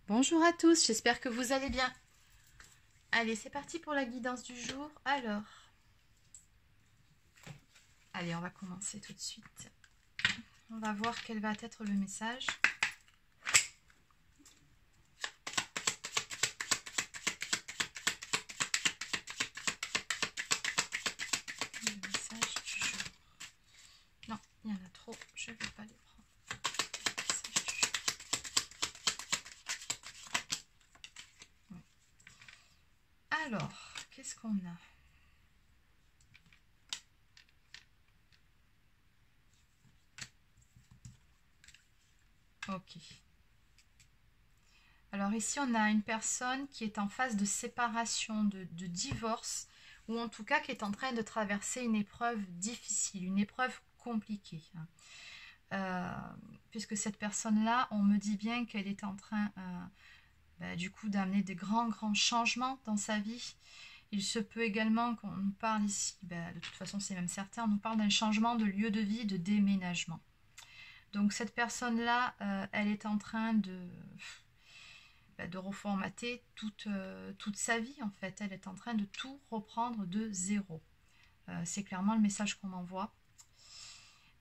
Bonjour à tous, j'espère que vous allez bien. Allez, c'est parti pour la guidance du jour. Alors, allez, on va commencer tout de suite. On va voir quel va être le message. Le message du jour. Non, il y en a trop, je ne vais pas les prendre. Le message du jour. Ouais. Alors, qu'est-ce qu'on a ? Ok. Alors ici, on a une personne qui est en phase de séparation, de divorce, ou en tout cas qui est en train de traverser une épreuve difficile, une épreuve compliquée. Puisque cette personne-là, on me dit bien qu'elle est en train du coup d'amener des grands changements dans sa vie. Il se peut également qu'on nous parle ici, de toute façon c'est même certain, on nous parle d'un changement de lieu de vie, de déménagement. Donc cette personne-là, elle est en train de reformater toute sa vie en fait. Elle est en train de tout reprendre de zéro. C'est clairement le message qu'on m'envoie.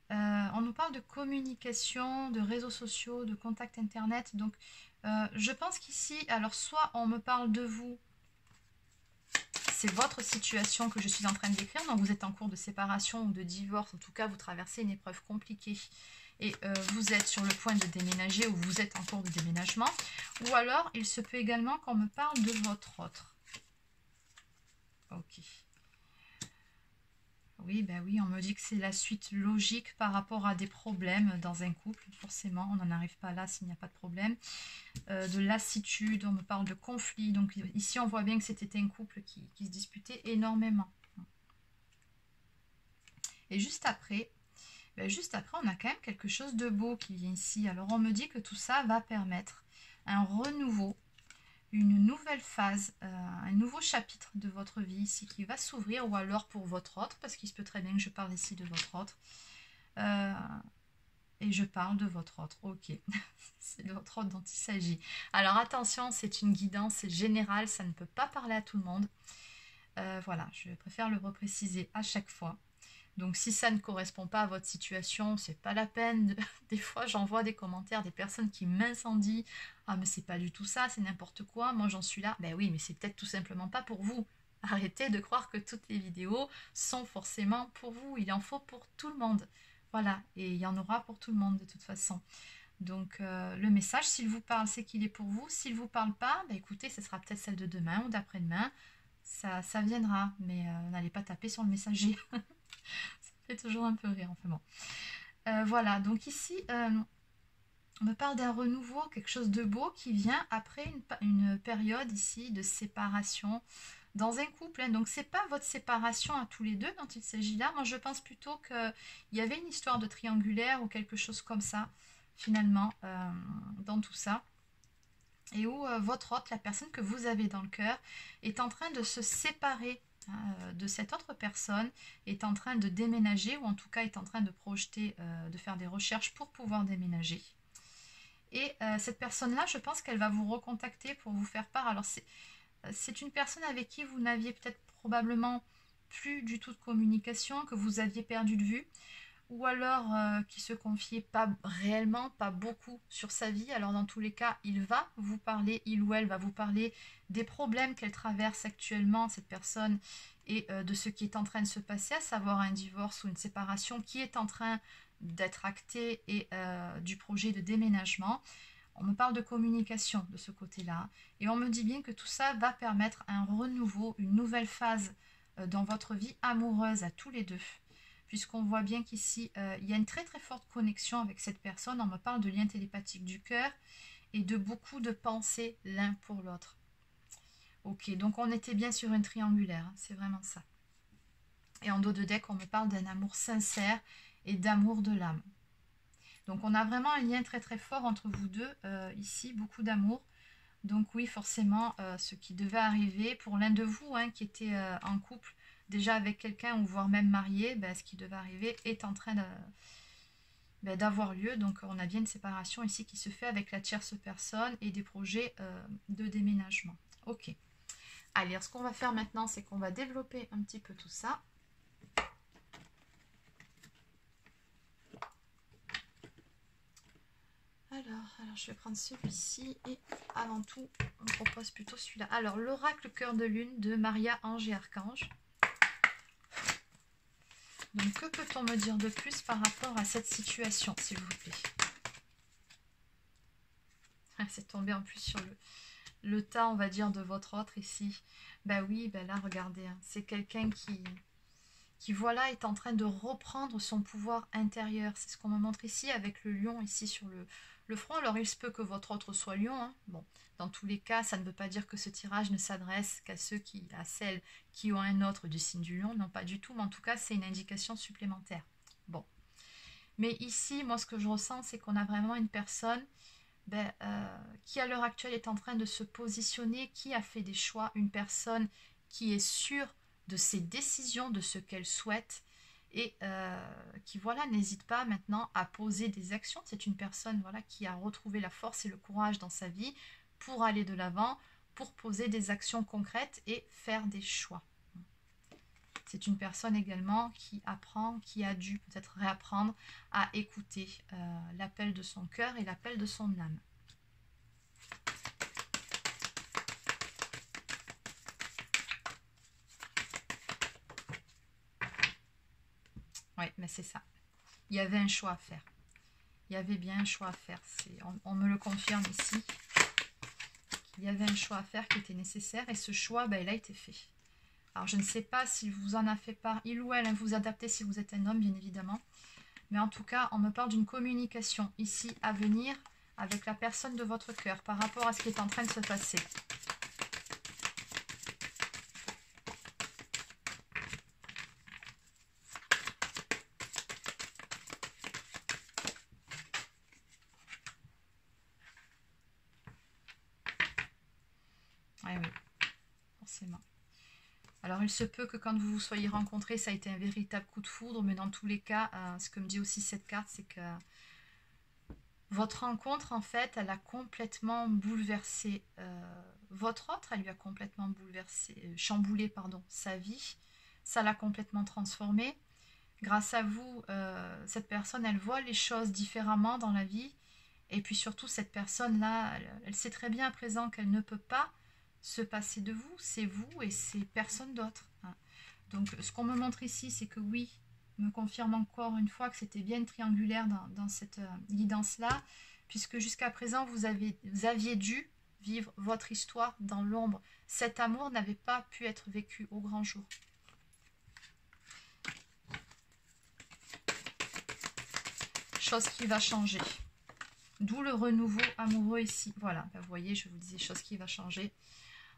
On nous parle de communication, de réseaux sociaux, de contacts internet. Donc je pense qu'ici, alors soit on me parle de vous, c'est votre situation que je suis en train de décrire, donc vous êtes en cours de séparation ou de divorce, en tout cas vous traversez une épreuve compliquée et vous êtes sur le point de déménager ou vous êtes en cours de déménagement, ou alors il se peut également qu'on me parle de votre autre. Ok. Oui, ben oui, on me dit que c'est la suite logique par rapport à des problèmes dans un couple. Forcément, on n'en arrive pas là s'il n'y a pas de problème. De lassitude, on me parle de conflit. Donc ici, on voit bien que c'était un couple qui se disputait énormément. Et juste après, on a quand même quelque chose de beau qui vient ici. Alors on me dit que tout ça va permettre un renouveau, une nouvelle phase, un nouveau chapitre de votre vie ici qui va s'ouvrir, ou alors pour votre autre, parce qu'il se peut très bien que je parle ici de votre autre. Et je parle de votre autre, ok. C'est de votre autre dont il s'agit. Alors attention, c'est une guidance générale, ça ne peut pas parler à tout le monde. Voilà, je préfère le repréciser à chaque fois. Donc si ça ne correspond pas à votre situation, c'est pas la peine. Des fois, j'envoie des commentaires des personnes qui m'incendient. Ah mais c'est pas du tout ça, c'est n'importe quoi. Moi j'en suis là. Ben oui, mais c'est peut-être tout simplement pas pour vous. Arrêtez de croire que toutes les vidéos sont forcément pour vous. Il en faut pour tout le monde. Voilà, et il y en aura pour tout le monde de toute façon. Donc le message, s'il vous parle, c'est qu'il est pour vous. S'il ne vous parle pas, ben écoutez, ce sera peut-être celle de demain ou d'après-demain. Ça viendra, mais n'allez pas taper sur le messager. Ça fait toujours un peu rire, enfin bon. Voilà, donc ici, on me parle d'un renouveau, quelque chose de beau qui vient après une période ici de séparation dans un couple. Hein. Donc c'est pas votre séparation à tous les deux dont il s'agit là. Moi je pense plutôt qu'il y avait une histoire de triangulaire ou quelque chose comme ça, finalement, dans tout ça. Et où votre autre, la personne que vous avez dans le cœur, est en train de se séparer de cette autre personne, est en train de déménager, ou en tout cas est en train de projeter, de faire des recherches pour pouvoir déménager. Et cette personne-là, je pense qu'elle va vous recontacter pour vous faire part. Alors c'est une personne avec qui vous n'aviez peut-être probablement plus du tout de communication, que vous aviez perdu de vue, ou alors qui se confiait pas réellement, pas beaucoup sur sa vie. Alors dans tous les cas, il ou elle va vous parler des problèmes qu'elle traverse actuellement, cette personne, et de ce qui est en train de se passer, à savoir un divorce ou une séparation qui est en train d'être acté, et du projet de déménagement. On me parle de communication de ce côté-là, et on me dit bien que tout ça va permettre un renouveau, une nouvelle phase dans votre vie amoureuse à tous les deux. Puisqu'on voit bien qu'ici, il y a une très très forte connexion avec cette personne. On me parle de lien télépathique du cœur et de beaucoup de pensées l'un pour l'autre. Ok, donc on était bien sur une triangulaire, hein, c'est vraiment ça. Et en dos de deck, on me parle d'un amour sincère et d'amour de l'âme. Donc on a vraiment un lien très très fort entre vous deux, ici, beaucoup d'amour. Donc oui, forcément, ce qui devait arriver pour l'un de vous, hein, qui était en couple, déjà avec quelqu'un ou voire même marié, ce qui devait arriver est en train d'avoir lieu. Donc on a bien une séparation ici qui se fait avec la tierce personne et des projets de déménagement. Ok. Allez, ce qu'on va faire maintenant, c'est qu'on va développer un petit peu tout ça. Alors je vais prendre celui-ci et avant tout, on propose plutôt celui-là. Alors, l'oracle cœur de lune de Maria, Ange et Archange. Donc, que peut-on me dire de plus par rapport à cette situation, s'il vous plaît? C'est tombé en plus sur le tas, on va dire, de votre autre ici. Ben oui, ben là, regardez, hein, c'est quelqu'un qui, voilà, est en train de reprendre son pouvoir intérieur. C'est ce qu'on me montre ici avec le lion ici sur le front. Alors, il se peut que votre autre soit lion. Hein. Bon, dans tous les cas, ça ne veut pas dire que ce tirage ne s'adresse qu'à celles qui ont un autre du signe du lion. Non, pas du tout. Mais en tout cas, c'est une indication supplémentaire. Bon. Mais ici, moi, ce que je ressens, c'est qu'on a vraiment une personne qui, à l'heure actuelle, est en train de se positionner, qui a fait des choix. Une personne qui est sûre de ses décisions, de ce qu'elle souhaite et qui, voilà, n'hésite pas maintenant à poser des actions. C'est une personne, voilà, qui a retrouvé la force et le courage dans sa vie pour aller de l'avant, pour poser des actions concrètes et faire des choix. C'est une personne également qui apprend, qui a dû peut-être réapprendre à écouter l'appel de son cœur et l'appel de son âme. Oui, mais c'est ça. Il y avait un choix à faire. Il y avait bien un choix à faire. On me le confirme ici. Il y avait un choix à faire qui était nécessaire et ce choix, il a été fait. Alors, je ne sais pas s'il vous en a fait part, il ou elle, hein, vous adaptez si vous êtes un homme, bien évidemment. Mais en tout cas, on me parle d'une communication ici à venir avec la personne de votre cœur par rapport à ce qui est en train de se passer. Oui, forcément. Alors, il se peut que quand vous vous soyez rencontrés, ça a été un véritable coup de foudre, mais dans tous les cas, ce que me dit aussi cette carte, c'est que votre rencontre, en fait, elle a complètement bouleversé votre autre, elle lui a complètement chamboulé sa vie, ça l'a complètement transformé. Grâce à vous, cette personne, elle voit les choses différemment dans la vie, et puis surtout, cette personne-là, elle sait très bien à présent qu'elle ne peut pas se passer de vous, c'est vous et c'est personne d'autre. Hein. Donc, ce qu'on me montre ici, c'est que oui, me confirme encore une fois que c'était bien triangulaire dans cette guidance-là, puisque jusqu'à présent, vous aviez dû vivre votre histoire dans l'ombre. Cet amour n'avait pas pu être vécu au grand jour. Chose qui va changer. D'où le renouveau amoureux ici. Voilà, vous voyez, je vous disais, chose qui va changer.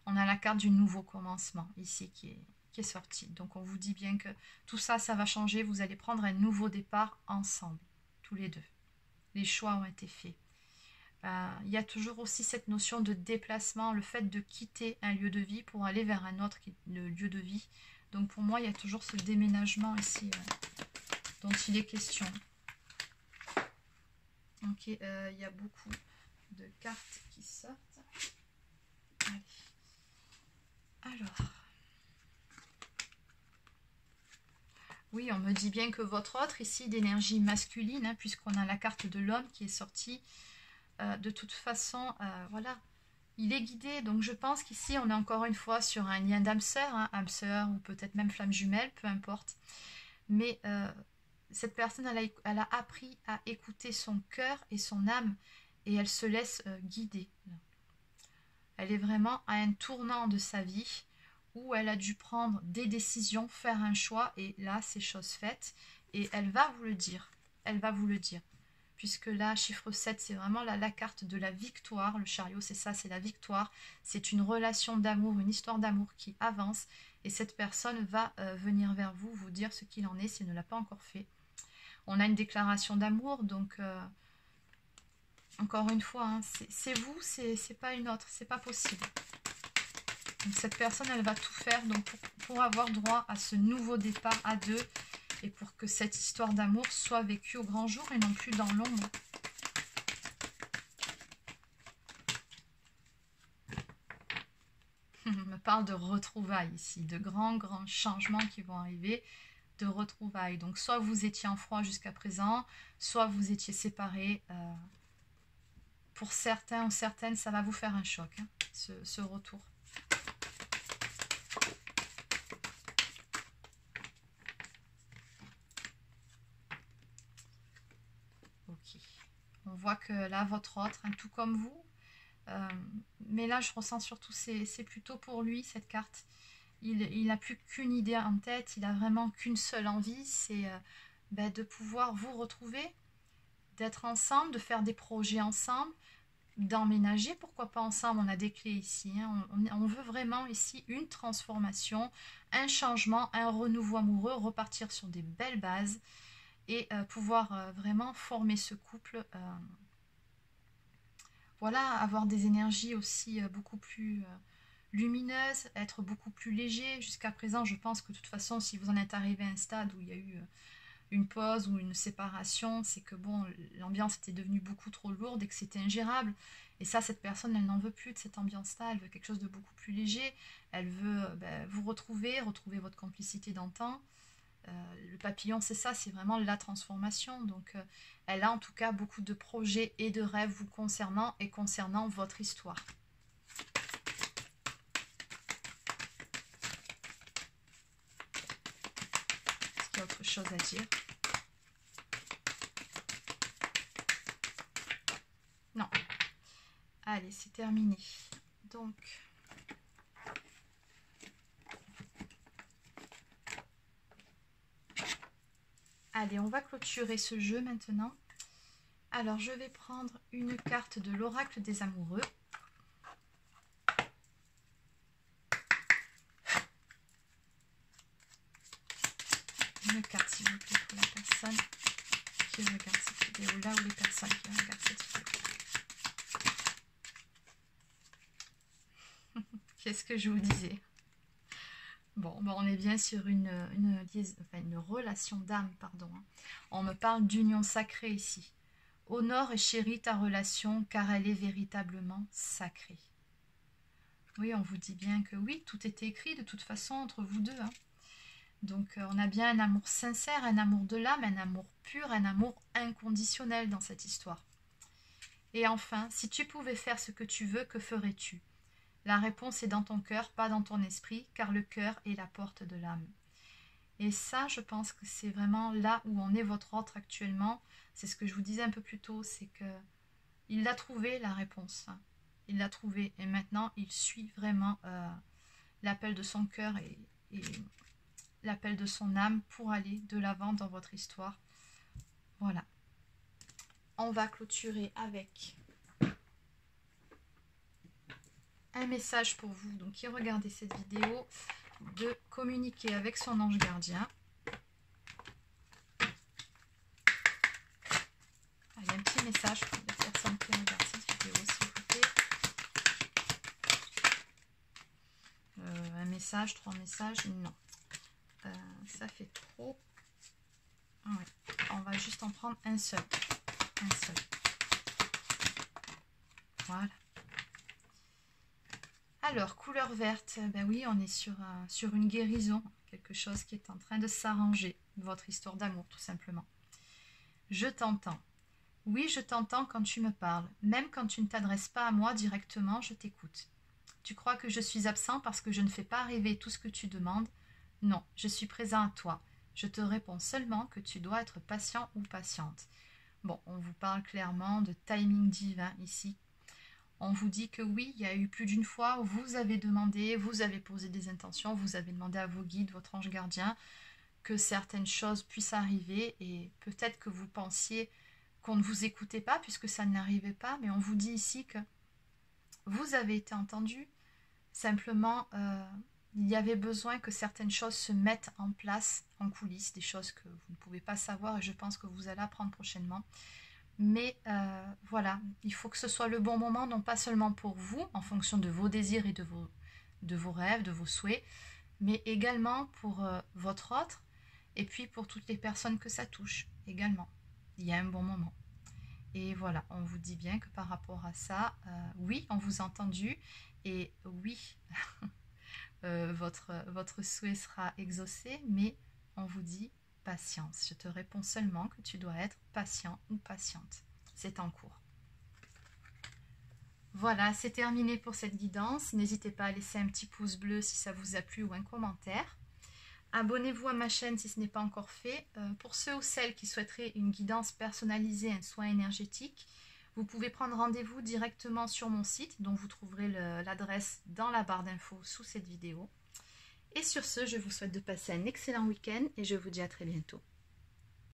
On a la carte du nouveau commencement ici qui est sortie. Donc on vous dit bien que tout ça, ça va changer. Vous allez prendre un nouveau départ ensemble, tous les deux. Les choix ont été faits. Il y a toujours aussi cette notion de déplacement, le fait de quitter un lieu de vie pour aller vers un autre le lieu de vie. Donc pour moi, il y a toujours ce déménagement ici dont il est question. Donc il y a beaucoup de cartes qui sortent. Allez. Alors, oui, on me dit bien que votre autre, ici, d'énergie masculine, hein, puisqu'on a la carte de l'homme qui est sortie, de toute façon, voilà, il est guidé. Donc, je pense qu'ici, on est encore une fois sur un lien d'âme sœur, hein, âme sœur ou peut-être même flamme jumelle, peu importe. Mais cette personne, elle a appris à écouter son cœur et son âme et elle se laisse guider. Elle est vraiment à un tournant de sa vie où elle a dû prendre des décisions, faire un choix, et là, c'est chose faite. Et elle va vous le dire. Elle va vous le dire. Puisque là, chiffre 7, c'est vraiment la carte de la victoire. Le chariot, c'est ça, c'est la victoire. C'est une relation d'amour, une histoire d'amour qui avance. Et cette personne va venir vers vous, vous dire ce qu'il en est, si elle ne l'a pas encore fait. On a une déclaration d'amour, donc... encore une fois, hein, c'est vous, c'est pas une autre, c'est pas possible. Donc cette personne, elle va tout faire donc pour avoir droit à ce nouveau départ à deux et pour que cette histoire d'amour soit vécue au grand jour et non plus dans l'ombre. On me parle de retrouvailles ici, de grands changements qui vont arriver, de retrouvailles. Donc soit vous étiez en froid jusqu'à présent, soit vous étiez séparés. Pour certains ou certaines, ça va vous faire un choc, hein, ce retour. Ok. On voit que là, votre autre, hein, tout comme vous, mais là, je ressens surtout, c'est plutôt pour lui, cette carte. Il n'a plus qu'une idée en tête, il a vraiment qu'une seule envie, c'est de pouvoir vous retrouver, d'être ensemble, de faire des projets ensemble, d'emménager, pourquoi pas ensemble, on a des clés ici, hein. On veut vraiment ici une transformation, un changement, un renouveau amoureux, repartir sur des belles bases et pouvoir vraiment former ce couple. Voilà, avoir des énergies aussi beaucoup plus lumineuses, être beaucoup plus léger. Jusqu'à présent, je pense que de toute façon, si vous en êtes arrivé à un stade où il y a eu une pause ou une séparation, c'est que bon, l'ambiance était devenue beaucoup trop lourde et que c'était ingérable. Et ça, cette personne, elle n'en veut plus de cette ambiance-là, elle veut quelque chose de beaucoup plus léger. Elle veut vous retrouver votre complicité d'antan. Le papillon, c'est ça, c'est vraiment la transformation. Donc, elle a en tout cas beaucoup de projets et de rêves vous concernant et concernant votre histoire. Est-ce qu'il y a autre chose à dire? Non. Allez, c'est terminé. Donc... Allez, on va clôturer ce jeu maintenant. Alors, je vais prendre une carte de l'oracle des amoureux. Une carte, s'il vous plaît, pour la personne qui regarde cette vidéo-là ou les personnes qui regardent cette vidéo. Qu'est-ce que je vous disais? Bon, on est bien sur une relation d'âme, pardon. On me parle d'union sacrée ici. Honore et chéris ta relation, car elle est véritablement sacrée. Oui, on vous dit bien que oui, tout est écrit de toute façon entre vous deux. Hein. Donc, on a bien un amour sincère, un amour de l'âme, un amour pur, un amour inconditionnel dans cette histoire. Et enfin, si tu pouvais faire ce que tu veux, que ferais-tu? La réponse est dans ton cœur, pas dans ton esprit, car le cœur est la porte de l'âme. Et ça, je pense que c'est vraiment là où en est votre autre actuellement. C'est ce que je vous disais un peu plus tôt, c'est que il l'a trouvé, la réponse. Il l'a trouvé. Et maintenant, il suit vraiment l'appel de son cœur et l'appel de son âme pour aller de l'avant dans votre histoire. Voilà. On va clôturer avec... un message pour vous, donc qui regardez cette vidéo, de communiquer avec son ange gardien. Allez, un petit message pour les personnes qui regardent cette vidéo, s'il vous plaît. Un message, 3 messages, non. Ça fait trop. Ouais. On va juste en prendre un seul. Un seul. Voilà. Alors, couleur verte, ben oui, on est sur une guérison, quelque chose qui est en train de s'arranger, votre histoire d'amour, tout simplement. Je t'entends. Oui, je t'entends quand tu me parles. Même quand tu ne t'adresses pas à moi directement, je t'écoute. Tu crois que je suis absent parce que je ne fais pas arriver tout ce que tu demandes? Non, je suis présent à toi. Je te réponds seulement que tu dois être patient ou patiente. Bon, on vous parle clairement de timing divin ici. On vous dit que oui, il y a eu plus d'une fois où vous avez demandé, vous avez posé des intentions, vous avez demandé à vos guides, votre ange gardien, que certaines choses puissent arriver et peut-être que vous pensiez qu'on ne vous écoutait pas puisque ça n'arrivait pas, mais on vous dit ici que vous avez été entendu, simplement il y avait besoin que certaines choses se mettent en place en coulisses, des choses que vous ne pouvez pas savoir et je pense que vous allez apprendre prochainement. Mais voilà, il faut que ce soit le bon moment, non pas seulement pour vous, en fonction de vos désirs et de vos rêves, de vos souhaits, mais également pour votre autre Et puis pour toutes les personnes que ça touche également, il y a un bon moment. Et voilà, on vous dit bien que par rapport à ça, oui, on vous a entendu et oui, votre souhait sera exaucé, mais on vous dit patience. Je te réponds seulement que tu dois être patient ou patiente. C'est en cours. Voilà, c'est terminé pour cette guidance. N'hésitez pas à laisser un petit pouce bleu si ça vous a plu ou un commentaire. Abonnez-vous à ma chaîne si ce n'est pas encore fait. Pour ceux ou celles qui souhaiteraient une guidance personnalisée, un soin énergétique, vous pouvez prendre rendez-vous directement sur mon site, dont vous trouverez l'adresse dans la barre d'infos sous cette vidéo. Et sur ce, je vous souhaite de passer un excellent week-end et je vous dis à très bientôt.